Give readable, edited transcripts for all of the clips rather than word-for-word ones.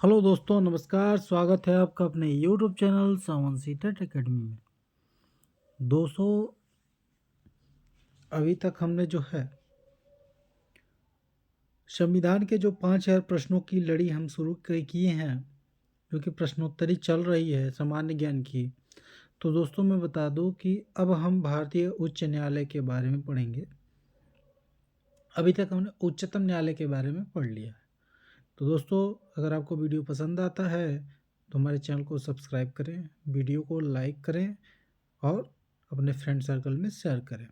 Hello दोस्तों, नमस्कार। स्वागत है आपका अपने यूट्यूब चैनल सावन सीटेट एकेडमी में। दोस्तों, अभी तक हमने जो है संविधान के जो 5000 प्रश्नों की लड़ी हम शुरू किए हैं, जो कि प्रश्नोत्तरी चल रही है सामान्य ज्ञान की। तो दोस्तों, मैं बता दूं कि अब हम भारतीय उच्च न्यायालय के बारे में पढ़ेंगे। अभी तक हमने उच्चतम न्यायालय के बारे में पढ़ लिया है। तो दोस्तों, अगर आपको वीडियो पसंद आता है तो हमारे चैनल को सब्सक्राइब करें, वीडियो को लाइक करें और अपने फ्रेंड सर्कल में शेयर करें।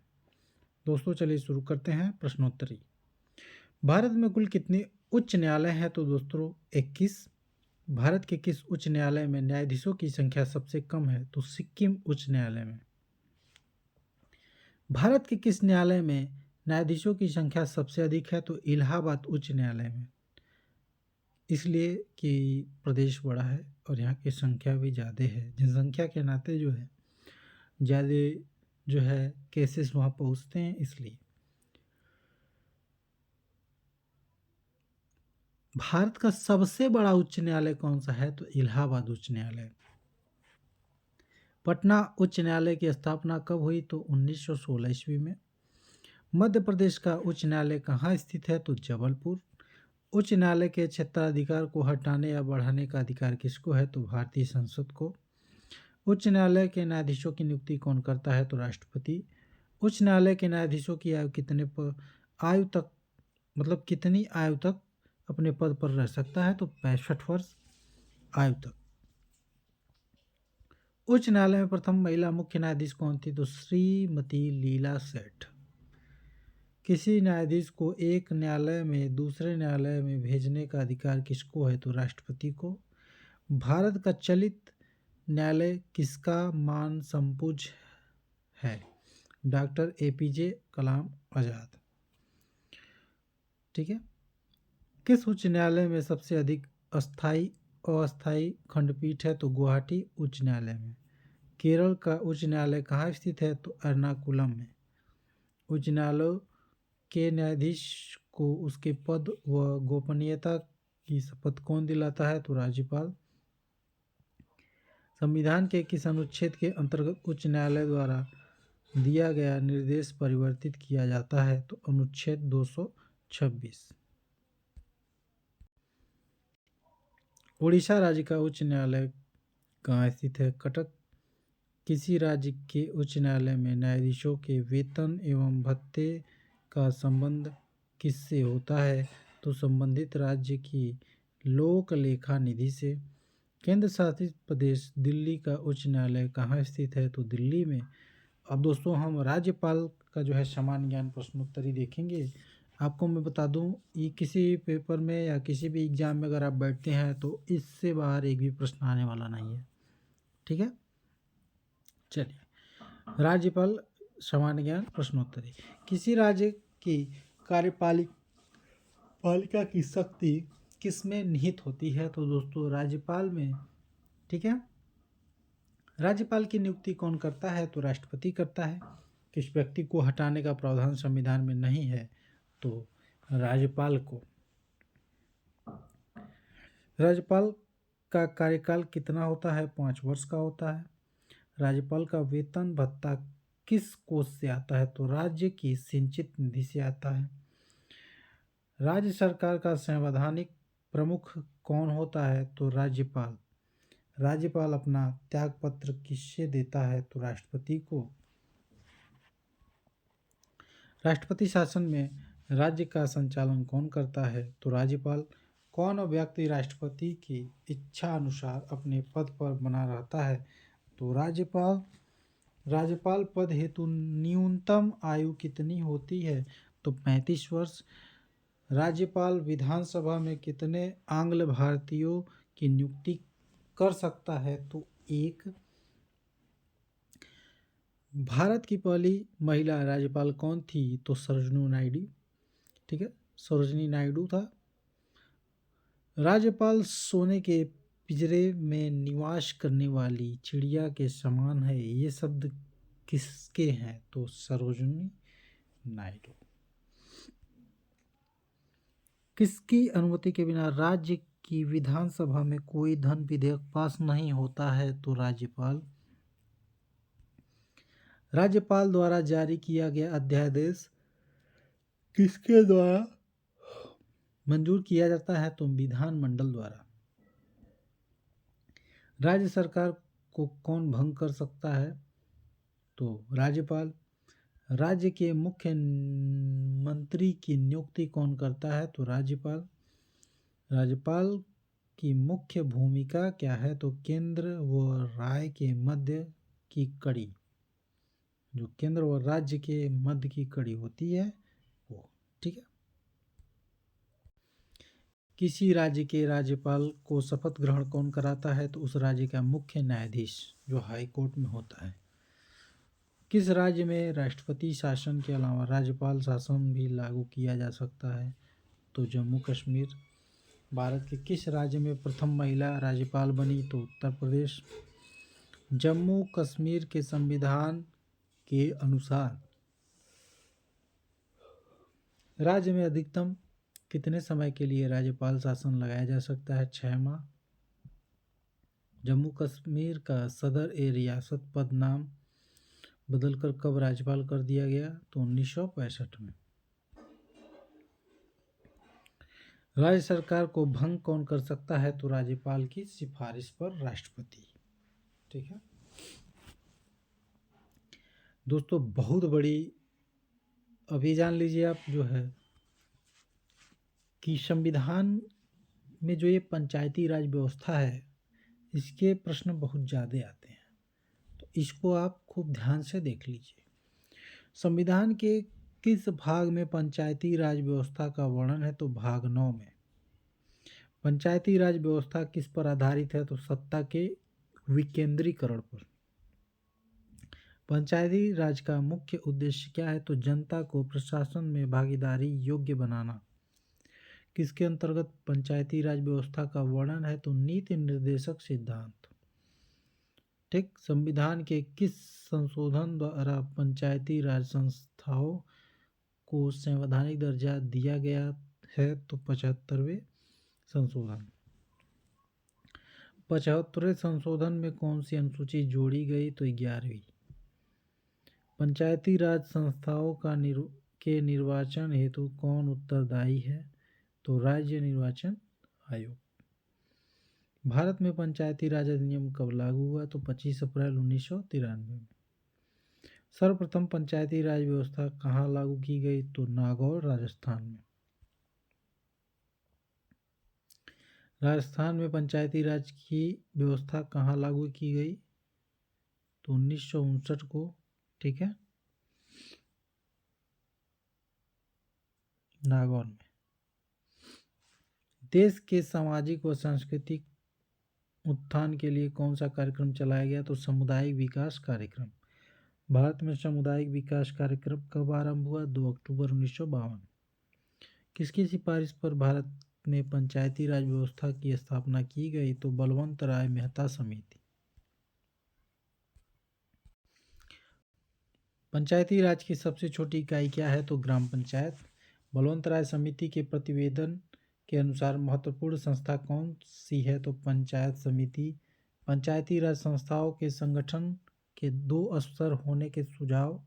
दोस्तों, चलिए शुरू करते हैं प्रश्नोत्तरी। भारत में कुल कितने उच्च न्यायालय हैं? तो दोस्तों 21। भारत के किस उच्च न्यायालय में न्यायाधीशों की संख्या सबसे कम है? तो सिक्किम उच्च न्यायालय में। भारत के किस न्यायालय में न्यायाधीशों की संख्या सबसे अधिक है? तो इलाहाबाद उच्च न्यायालय में। इसलिए कि प्रदेश बड़ा है और यहाँ की संख्या भी ज़्यादा है, जनसंख्या के नाते जो है ज़्यादा जो है केसेस वहाँ पहुँचते हैं, इसलिए। भारत का सबसे बड़ा उच्च न्यायालय कौन सा है? तो इलाहाबाद उच्च न्यायालय। पटना उच्च न्यायालय की स्थापना कब हुई? तो 1916 ईस्वी में। मध्य प्रदेश का उच्च न्यायालय कहाँ स्थित है? तो जबलपुर। उच्च न्यायालय के क्षेत्राधिकार को हटाने या बढ़ाने का अधिकार किसको है? तो भारतीय संसद को। उच्च न्यायालय के न्यायाधीशों की नियुक्ति कौन करता है? तो राष्ट्रपति। उच्च न्यायालय के न्यायाधीशों की आयु आयु तक मतलब कितनी आयु तक अपने पद पर रह सकता है? तो 65 वर्ष आयु तक। उच्च न्यायालय में प्रथम महिला मुख्य न्यायाधीश कौन थी? तो श्रीमती लीला सेठ। किसी न्यायाधीश को एक न्यायालय में दूसरे न्यायालय में भेजने का अधिकार किसको है? तो राष्ट्रपति को। भारत का चलित न्यायालय किसका मान संपुज है? Doctor APJ Kalam Azad. ठीक है। किस उच्च न्यायालय में सबसे अधिक अस्थाई अस्थायी खंडपीठ है? तो गुवाहाटी उच्च न्यायालय में। केरल का उच्च न्यायालय कहाँ स्थित है? तो एर्नाकुलम में। उच्च न्यायालय के न्यायाधीश को उसके पद व गोपनीयता की शपथ कौन दिलाता है? तो राज्यपाल। संविधान के किस अनुच्छेद के अंतर्गत उच्च न्यायालय द्वारा दिया गया निर्देश परिवर्तित किया जाता है? तो अनुच्छेद 226। उड़ीसा राज्य का उच्च न्यायालय कहाँ स्थित है? कटक। किसी राज्य के उच्च न्यायालय में न्यायाधीशों के वेतन एवं भत्ते का संबंध किससे होता है? तो संबंधित राज्य की लोक लेखा निधि से। केंद्र शासित प्रदेश दिल्ली का उच्च न्यायालय कहाँ स्थित है? तो दिल्ली में। अब दोस्तों, हम राज्यपाल का जो है सामान्य ज्ञान प्रश्नोत्तरी देखेंगे। आपको मैं बता दूं, ये किसी पेपर में या किसी भी एग्जाम में अगर आप बैठते हैं तो इससे बाहर एक भी प्रश्न आने वाला नहीं है। ठीक है। चलिए, राज्यपाल सामान्य ज्ञान प्रश्नोत्तरी। किसी राज्य की पालिका की शक्ति किसमें निहित होती है? तो दोस्तों राज्यपाल में। ठीक है। राज्यपाल की नियुक्ति कौन करता है? तो राष्ट्रपति करता है। किस व्यक्ति को हटाने का प्रावधान संविधान में नहीं है? तो राज्यपाल को। राज्यपाल का कार्यकाल कितना होता है? 5 वर्ष का होता है। राज्यपाल का वेतन भत्ता किस कोष से आता है? तो राज्य की सिंचित निधि से आता है। राज्य सरकार का संवैधानिक प्रमुख कौन होता है? तो राज्यपाल। राज्यपाल अपना त्यागपत्र किससे देता है? तो राष्ट्रपति को। राष्ट्रपति शासन में राज्य का संचालन कौन करता है? तो राज्यपाल। कौन व्यक्ति राष्ट्रपति की इच्छा अनुसार अपने पद पर बना रहता है? तो राज्यपाल। राज्यपाल पद हेतु न्यूनतम आयु कितनी होती है? तो 35 वर्ष। राज्यपाल विधानसभा में कितने आंग्ल भारतीयों की नियुक्ति कर सकता है? तो 1। भारत की पहली महिला राज्यपाल कौन थी? तो सरोजिनी नायडू। ठीक है, सरोजिनी नायडू था। राज्यपाल सोने के पिंजरे में निवास करने वाली चिड़िया के समान है, ये शब्द किसके हैं? तो सरोजिनी नायडू। किसकी अनुमति के बिना राज्य कि विधानसभा में कोई धन विधेयक पास नहीं होता है तो राज्यपाल द्वारा जारी किया गया अध्यादेश किसके द्वारा मंजूर किया जाता है तो विधानमंडल द्वारा। राज्य सरकार को कौन भंग कर सकता है तो राज्यपाल। राज्य के मुख्य मंत्री की नियुक्ति कौन करता है तो राज्यपाल। राज्यपाल की मुख्य भूमिका क्या है तो केंद्र व राज्य के मध्य की कड़ी, जो केंद्र व राज्य के मध्य की कड़ी होती है वो, ठीक है। किसी राज्य के राज्यपाल को शपथ ग्रहण कौन कराता है तो उस राज्य का मुख्य न्यायाधीश, जो हाई कोर्ट में होता है। किस राज्य में राष्ट्रपति शासन के अलावा राज्यपाल शासन भी लागू किया जा सकता है तो जम्मू कश्मीर। भारत के किस राज्य में प्रथम महिला राज्यपाल बनी तो उत्तर प्रदेश। जम्मू कश्मीर के संविधान के अनुसार राज्य में अधिकतम कितने समय के लिए राज्यपाल शासन लगाया जा सकता है 6 माह। जम्मू कश्मीर का सदर ए रियासत पद नाम बदलकर कब राज्यपाल कर दिया गया तो 1965 में। राज्य सरकार को भंग कौन कर सकता है तो राज्यपाल की सिफारिश पर राष्ट्रपति, ठीक है दोस्तों। बहुत बड़ी अभी जान लीजिए आप जो है कि संविधान में जो ये पंचायती राज व्यवस्था है इसके प्रश्न बहुत ज़्यादा आते हैं, तो इसको आप खूब ध्यान से देख लीजिए। संविधान के किस भाग में पंचायती राज व्यवस्था का वर्णन है तो भाग 9 में। पंचायती राज व्यवस्था किस पर आधारित है तो सत्ता के विकेंद्रीकरण पर। पंचायती राज का मुख्य उद्देश्य क्या है तो जनता को प्रशासन में भागीदारी योग्य बनाना। किसके अंतर्गत पंचायती राज व्यवस्था का वर्णन है तो नीति निर्देशक सिद्धांत, ठीक। संविधान के किस संशोधन द्वारा पंचायती राज संस्थाओं को संवैधानिक दर्जा दिया गया है तो 75वें संशोधन। 75वें संशोधन में कौन सी अनुसूची जोड़ी गई तो 11वीं। पंचायती राज संस्थाओं के निर्वाचन हेतु कौन उत्तरदायी है तो राज्य निर्वाचन आयोग। भारत में पंचायती राज अधिनियम कब लागू हुआ तो 25 अप्रैल 1993 में। सर्वप्रथम पंचायती राज व्यवस्था कहाँ लागू की गई तो नागौर, राजस्थान में। राजस्थान में पंचायती राज की व्यवस्था कहाँ लागू की गई तो 1959 को, ठीक है, नागौर में। देश के सामाजिक व सांस्कृतिक उत्थान के लिए कौन सा कार्यक्रम चलाया गया तो सामुदायिक विकास कार्यक्रम। भारत में सामुदायिक विकास कार्यक्रम कब आरंभ हुआ 2 अक्टूबर 1952। किसकी सिफारिश पर भारत में पंचायती राज व्यवस्था की स्थापना की गई तो बलवंत राय मेहता समिति। पंचायती राज की सबसे छोटी इकाई क्या है तो ग्राम पंचायत। बलवंत राय समिति के प्रतिवेदन के अनुसार महत्वपूर्ण संस्था कौन सी है तो पंचायत समिति। पंचायती राज संस्थाओं के संगठन के 2 स्तर होने के सुझाव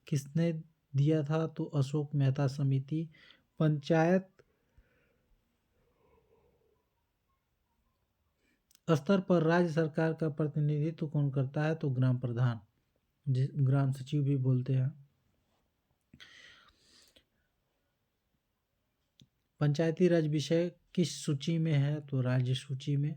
किसने दिया था तो अशोक मेहता समिति। पंचायत स्तर पर राज्य सरकार का प्रतिनिधित्व कौन करता है तो ग्राम प्रधान, ग्राम सचिव भी बोलते हैं। पंचायती राज विषय किस सूची में है तो राज्य सूची में।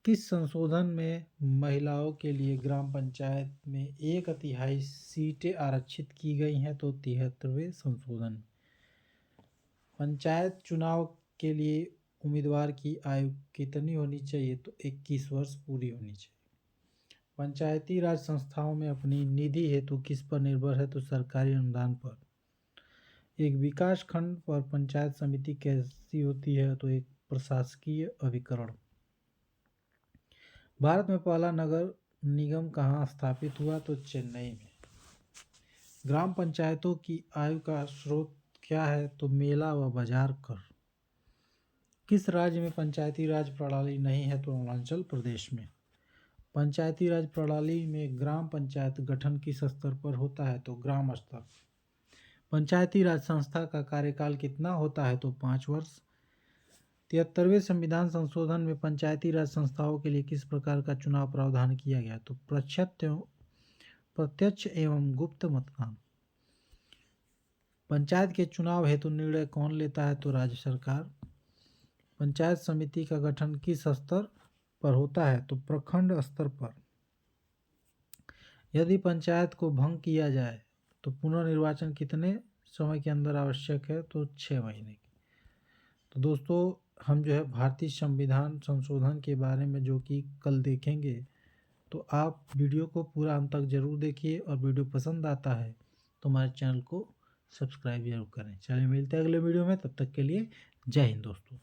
किस संशोधन में महिलाओं के लिए ग्राम पंचायत में 1/3 सीटें आरक्षित की गई हैं तो 73वें संशोधन। पंचायत चुनाव के लिए उम्मीदवार की आयु कितनी होनी चाहिए तो 21 वर्ष पूरी होनी चाहिए। पंचायती राज संस्थाओं में अपनी निधि हेतु किस पर निर्भर है तो सरकारी अनुदान पर। एक विकास खंड पर पंचायत समिति कैसी होती है तो एक प्रशासकीय अभिकरण। भारत में पहला नगर निगम कहाँ स्थापित हुआ तो चेन्नई में। ग्राम पंचायतों की आय का स्रोत क्या है तो मेला व बाजार कर। किस राज्य में पंचायती राज प्रणाली नहीं है? तो अरुणाचल प्रदेश में। पंचायती राज प्रणाली में ग्राम पंचायत गठन किस स्तर पर होता है? तो ग्राम स्तर। पंचायती राज संस्था का कार्यकाल कितना होता है? तो 5 वर्ष। 73वें संविधान संशोधन में पंचायती राज संस्थाओं के लिए किस प्रकार का चुनाव प्रावधान किया गया? तो प्रत्यक्ष एवं गुप्त मतदान। पंचायत के चुनाव हेतु निर्णय कौन लेता है? तो राज्य सरकार। पंचायत समिति का गठन किस स्तर पर होता है? तो प्रखंड स्तर पर। यदि पंचायत को भंग किया जाए तो पुनर्निर्वाचन कितने समय के अंदर आवश्यक है? तो 6 महीने की। तो दोस्तों हम जो है भारतीय संविधान संशोधन के बारे में जो कि कल देखेंगे, तो आप वीडियो को पूरा अंत तक जरूर देखिए और वीडियो पसंद आता है तो हमारे चैनल को सब्सक्राइब जरूर करें। चलिए मिलते हैं अगले वीडियो में, तब तक के लिए जय हिंद दोस्तों।